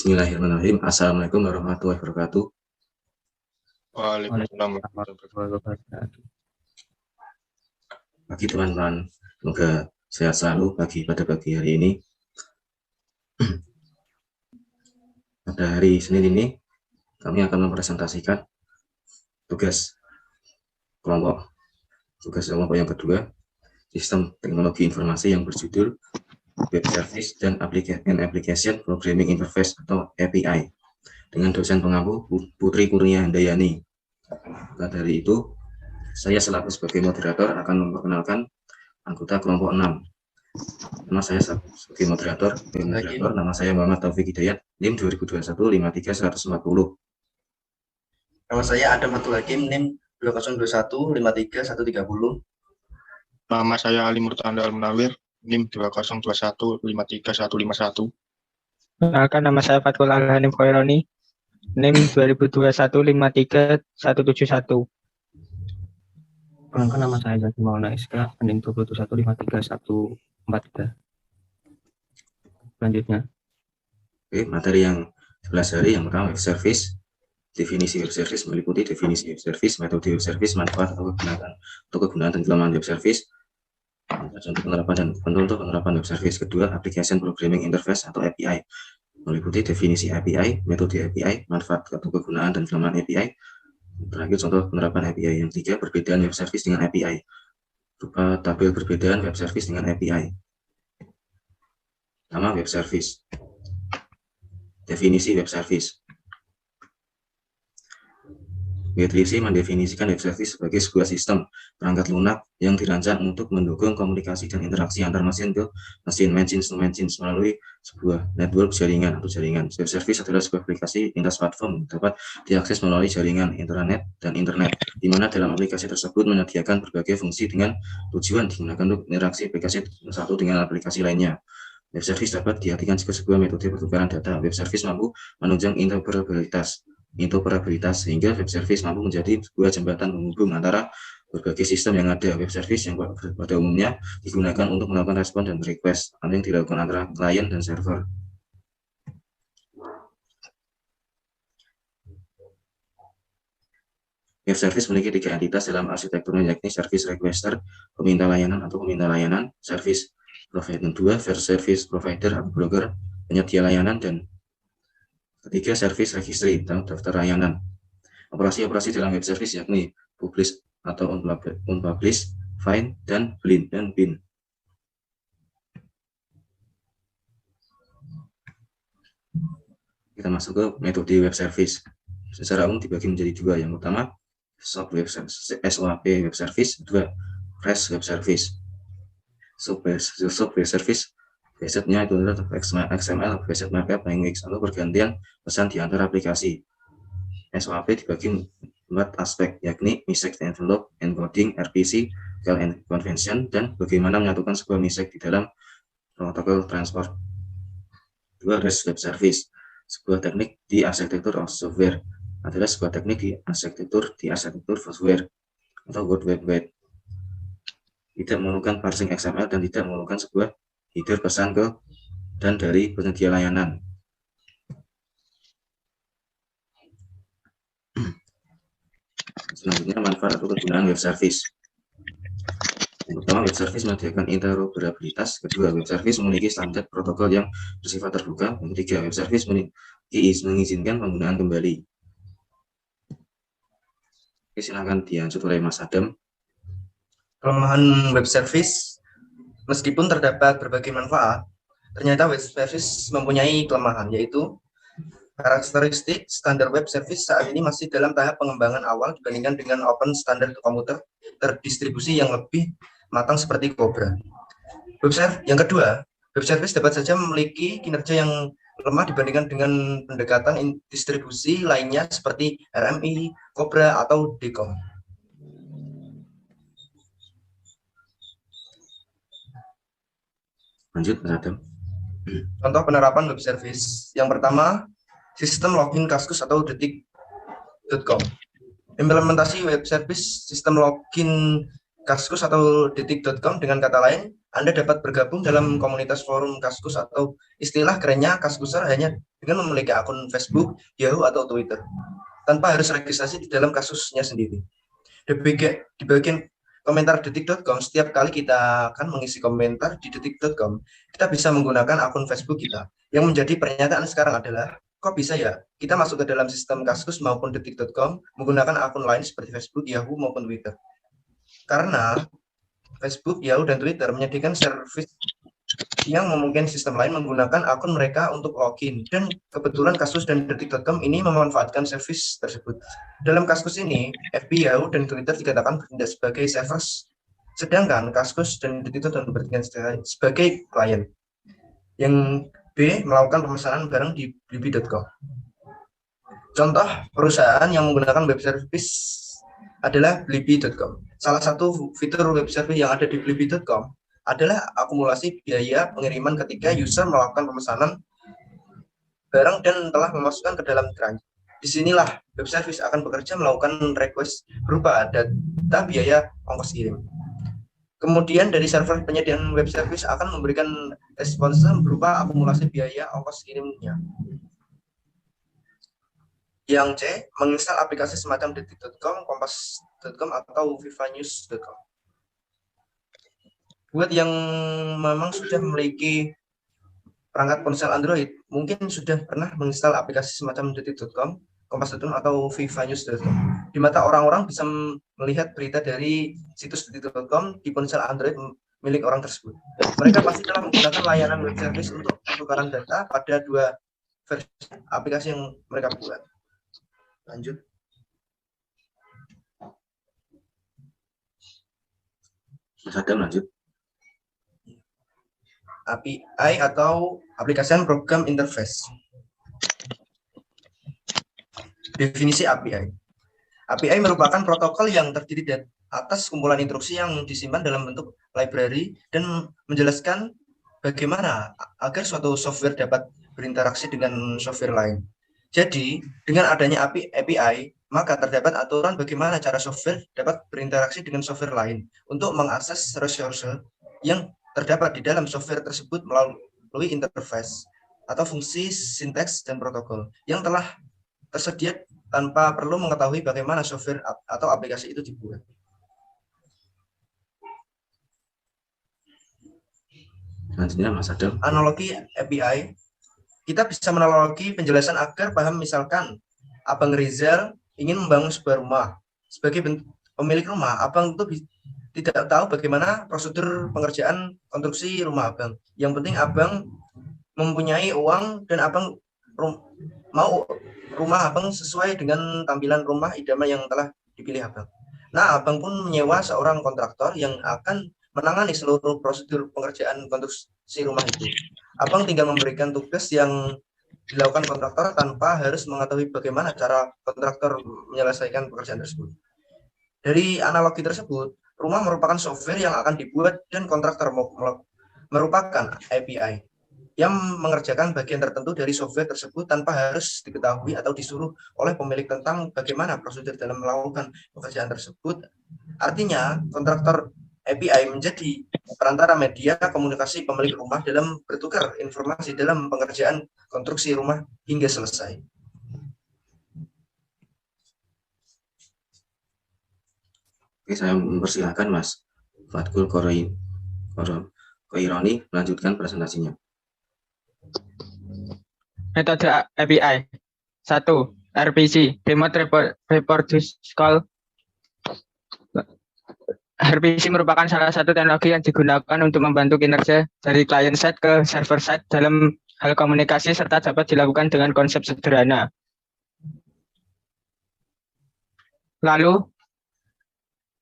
Bismillahirrahmanirrahim. Assalamualaikum warahmatullahi wabarakatuh. Waalaikumsalam warahmatullahi wabarakatuh. Bagi teman-teman, semoga sehat selalu pada pagi hari ini. Pada hari Senin ini, kami akan mempresentasikan tugas kelompok yang kedua, sistem teknologi informasi yang berjudul Web Service dan Application Programming Interface atau API dengan dosen pengampu Putri Kurnia Handayani. Maka dari itu, saya selaku sebagai moderator akan memperkenalkan anggota kelompok 6. Nama saya sebagai moderator, nama saya Muhammad Taufik Hidayat, NIM 2021-53140. Nama saya Adam Abdul Hakim, NIM 2021-53130. Nama saya Ali Murtanda Al-Munawir, NIM 2021-53151. Perkenalkan, nama saya Fatul Al-Hanim Khaironi, NIM 2021-53171. Perkenalkan, nama saya Zaki Maulana Iska, NIM 2021-53143. Selanjutnya. Oke, materi yang 11 hari yang pertama web service. Definisi web service meliputi definisi web service, metode web service, manfaat atau kegunaan dan kelemahan web service, contoh penerapan dan contoh penerapan web service. Kedua, application programming interface atau API, meliputi definisi API, metode API, manfaat atau kegunaan dan kelemahan API. Terakhir, contoh penerapan API. Yang tiga, perbedaan web service dengan API, berupa tabel perbedaan web service dengan API. Pertama, web service. Definisi web service. WebDC mendefinisikan web service sebagai sebuah sistem perangkat lunak yang dirancang untuk mendukung komunikasi dan interaksi antar mesin ke mesin, machine to machine, melalui sebuah network jaringan atau jaringan. Web service adalah sebuah aplikasi lintas platform dapat diakses melalui jaringan intranet dan internet, di mana dalam aplikasi tersebut menyediakan berbagai fungsi dengan tujuan digunakan untuk interaksi aplikasi satu dengan aplikasi lainnya. Web service dapat diartikan sebagai sebuah metode pertukaran data. Web service mampu menunjang interoperabilitas sehingga web service mampu menjadi sebuah jembatan penghubung antara berbagai sistem yang ada. Web service yang pada umumnya digunakan untuk melakukan respon dan request yang dilakukan antara klien dan server. Web service memiliki tiga entitas dalam arsitekturnya, yakni service requester, peminta layanan atau peminta layanan, service provider, dua service provider atau broker penyedia layanan, dan ketiga, service registry atau daftar layanan. Operasi-operasi dalam web service yakni publish atau unpublish, find, dan bin. Kita masuk ke metode web service. Secara umum dibagi menjadi dua. Yang pertama, SOAP web service, kedua, REST web service. SOAP web service based-nya itu adalah XML based markup language atau pergantian pesan di antara aplikasi. SOAP dibagi empat aspek, yakni message envelope, encoding, RPC, call and convention, dan bagaimana menyatukan sebuah message di dalam protokol transport. Dua, REST web service, sebuah teknik di arsitektur software, adalah sebuah teknik di arsitektur software atau World Wide Web. Tidak memerlukan parsing XML dan tidak memerlukan sebuah header pesan ke dan dari penyedia layanan. Selanjutnya, manfaat atau kegunaan web service. Yang pertama, web service menyediakan interoperabilitas. Kedua, web service memiliki standar protokol yang bersifat terbuka. Yang ketiga, web service mengizinkan penggunaan kembali. Oke, silakan dilanjut oleh Mas Adam. Kelemahan web service. Meskipun terdapat berbagai manfaat, ternyata web service mempunyai kelemahan, yaitu karakteristik standar web service saat ini masih dalam tahap pengembangan awal dibandingkan dengan open standar komputer terdistribusi yang lebih matang seperti Cobra. Yang kedua, web service dapat saja memiliki kinerja yang lemah dibandingkan dengan pendekatan distribusi lainnya seperti RMI, Cobra, atau DCOM. Lanjut, Mas Adam. Contoh penerapan web service. Yang pertama, sistem login Kaskus atau detik.com. Implementasi web service sistem login Kaskus atau detik.com. Dengan kata lain, Anda dapat bergabung dalam komunitas forum Kaskus atau istilah kerennya Kaskuser hanya dengan memiliki akun Facebook, Yahoo, atau Twitter, tanpa harus registrasi di dalam kasusnya sendiri. Di bagian komentar detik.com, setiap kali kita akan mengisi komentar di detik.com, kita bisa menggunakan akun Facebook kita. Yang menjadi pernyataan sekarang adalah, kok bisa ya kita masuk ke dalam sistem Kaskus maupun detik.com menggunakan akun lain seperti Facebook, Yahoo, maupun Twitter? Karena Facebook, Yahoo, dan Twitter menyediakan servis yang memungkinkan sistem lain menggunakan akun mereka untuk login. Dan kebetulan Kaskus dan detik.com ini memanfaatkan servis tersebut. Dalam Kaskus ini, FB, Yahoo, dan Twitter dikatakan bertindak sebagai servers, sedangkan Kaskus dan detik.com bertindak sebagai klien. Yang B melakukan pemesanan barang di blibli.com. Contoh perusahaan yang menggunakan web service adalah blibli.com. Salah satu fitur web service yang ada di blibli.com adalah akumulasi biaya pengiriman ketika user melakukan pemesanan barang dan telah memasukkan ke dalam keranjang. Disinilah web service akan bekerja melakukan request berupa data biaya ongkos kirim. Kemudian dari server penyediaan web service akan memberikan respons berupa akumulasi biaya ongkos kirimnya. Yang C, menginstal aplikasi semacam detik.com, kompas.com, atau vivanews.com. Buat yang memang sudah memiliki perangkat ponsel Android, mungkin sudah pernah menginstal aplikasi semacam detik.com, kompas.com, atau vivanews.com. Di mata orang-orang bisa melihat berita dari situs detik.com di ponsel Android milik orang tersebut. Mereka pasti telah menggunakan layanan web service untuk pertukaran data pada dua versi aplikasi yang mereka buat. Lanjut. Mas Adam, lanjut. API atau Application Program Interface. Definisi API. API merupakan protokol yang terdiri dari atas kumpulan instruksi yang disimpan dalam bentuk library dan menjelaskan bagaimana agar suatu software dapat berinteraksi dengan software lain. Jadi, dengan adanya API, maka terdapat aturan bagaimana cara software dapat berinteraksi dengan software lain untuk mengakses resource yang terdapat di dalam software tersebut melalui interface atau fungsi sinteks dan protokol yang telah tersedia tanpa perlu mengetahui bagaimana software atau aplikasi itu dibuat. Selanjutnya, Mas Adam. Analogi API. Kita bisa menanalogi penjelasan agar paham, misalkan Abang Rizal ingin membangun sebuah rumah. Sebagai pemilik rumah, Abang itu tidak tahu bagaimana prosedur pengerjaan konstruksi rumah Abang. Yang penting Abang mempunyai uang dan Abang mau rumah Abang sesuai dengan tampilan rumah idaman yang telah dipilih Abang. Nah, Abang pun menyewa seorang kontraktor yang akan menangani seluruh prosedur pengerjaan konstruksi rumah itu. Abang tinggal memberikan tugas yang dilakukan kontraktor tanpa harus mengetahui bagaimana cara kontraktor menyelesaikan pekerjaan tersebut. Dari analogi tersebut, rumah merupakan software yang akan dibuat dan kontraktor merupakan API yang mengerjakan bagian tertentu dari software tersebut tanpa harus diketahui atau disuruh oleh pemilik tentang bagaimana prosedur dalam melakukan pekerjaan tersebut. Artinya, kontraktor API menjadi perantara media komunikasi pemilik rumah dalam bertukar informasi dalam pengerjaan konstruksi rumah hingga selesai. Oke, saya mempersilahkan Mas Fatkul Koironi melanjutkan presentasinya. Metode API. 1. RPC, Remote Reproducible Call. RPC merupakan salah satu teknologi yang digunakan untuk membantu kinerja dari client side ke server side dalam hal komunikasi serta dapat dilakukan dengan konsep sederhana. Lalu,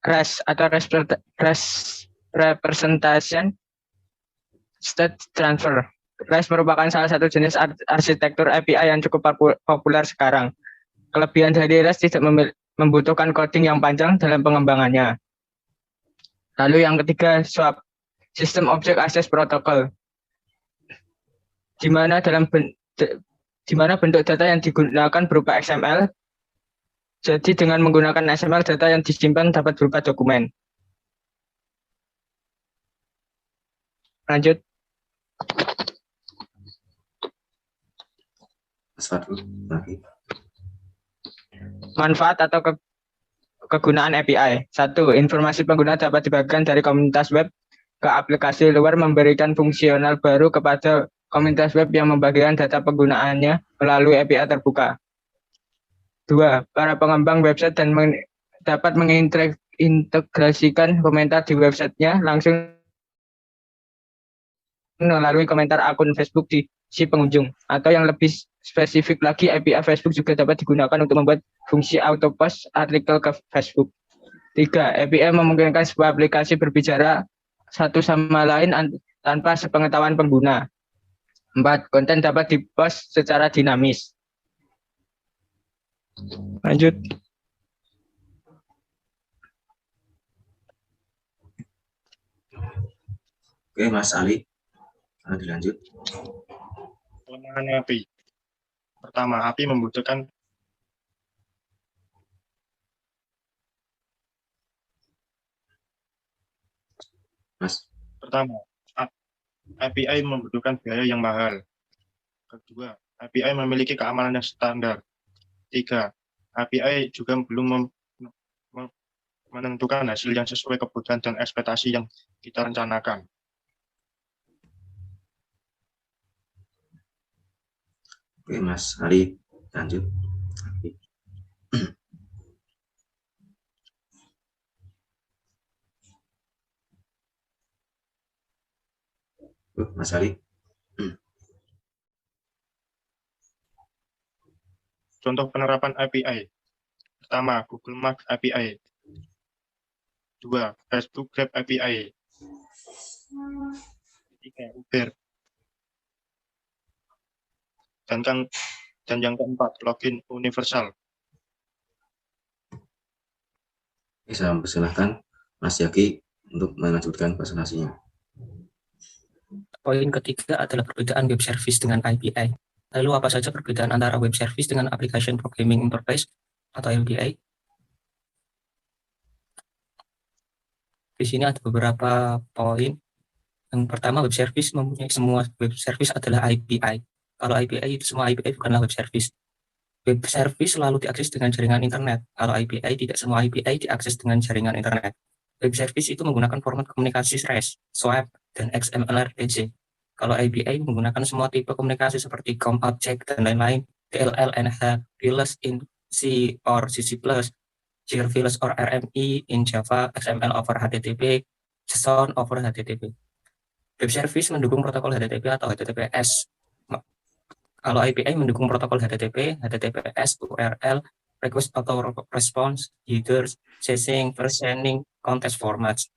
REST atau Representation State Transfer. REST merupakan salah satu jenis arsitektur API yang cukup populer sekarang. Kelebihan dari REST tidak membutuhkan coding yang panjang dalam pengembangannya. Lalu yang ketiga, SOAP, System Object Access Protocol, di mana bentuk data yang digunakan berupa XML. Jadi dengan menggunakan XML, data yang disimpan dapat berupa dokumen. Lanjut. Mas Fadul lagi. Manfaat atau kegunaan API. 1. Informasi pengguna dapat dibagikan dari komunitas web ke aplikasi luar, memberikan fungsional baru kepada komunitas web yang membagikan data penggunaannya melalui API terbuka. 2. Para pengembang website dapat mengintegrasikan komentar di websitenya langsung melalui komentar akun Facebook di si pengunjung. Atau yang lebih spesifik lagi, API Facebook juga dapat digunakan untuk membuat fungsi auto post artikel ke Facebook. 3. API memungkinkan sebuah aplikasi berbicara satu sama lain tanpa sepengetahuan pengguna. 4. Konten dapat dipost secara dinamis. Lanjut. Oke, Mas Ali. Dilanjut. Kelemahan API. Pertama, API membutuhkan API membutuhkan biaya yang mahal. Kedua, API memiliki keamanan yang standar. 3. API juga belum menentukan hasil yang sesuai kebutuhan dan ekspektasi yang kita rencanakan. Oke, Mas Ali, lanjut. Mas Ali. Contoh penerapan API. Pertama, Google Maps API. 2. Facebook Grab API. 3. Uber. Dan yang keempat, login universal. Saya mempersilahkan Mas Yaki untuk melanjutkan presentasinya. Poin ketiga adalah perbedaan web service dengan API. Lalu apa saja perbedaan antara web service dengan Application Programming Interface atau API? Di sini ada beberapa poin. Yang pertama, web service mempunyai semua web service adalah API. Kalau API itu semua API bukanlah web service. Web service selalu diakses dengan jaringan internet. Kalau API tidak semua API diakses dengan jaringan internet. Web service itu menggunakan format komunikasi REST, SWAP, dan XML/RPG. Kalau API menggunakan semua tipe komunikasi seperti COM object dan lain-lain, DLL, NH, Files in C or C++, gRfiles or RMI in Java, XML over HTTP, JSON over HTTP. Web service mendukung protokol HTTP atau HTTPS. Kalau API mendukung protokol HTTP, HTTPS, URL, request auto response, headers, chasing, versioning, context formats.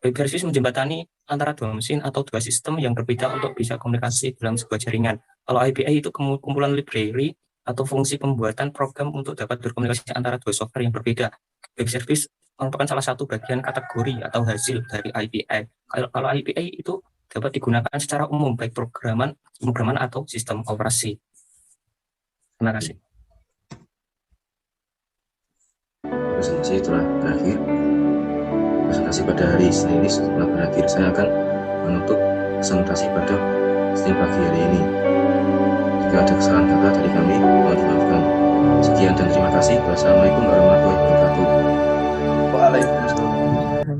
Web service menjembatani antara dua mesin atau dua sistem yang berbeda untuk bisa komunikasi dalam sebuah jaringan. Kalau API itu kumpulan library atau fungsi pembuatan program untuk dapat berkomunikasi antara dua software yang berbeda. Web service merupakan salah satu bagian kategori atau hasil dari API. Kalau API itu dapat digunakan secara umum baik pemrograman atau sistem operasi. Terima kasih. Presentasi telah berakhir. Presentasi pada hari ini setelah berakhir, saya akan menutup presentasi pada Senin pagi hari ini. Jika ada kesalahan kata dari kami, mohon dimaafkan. Sekian dan terima kasih. Wassalamualaikum warahmatullahi wabarakatuh. Waalaikumsalam.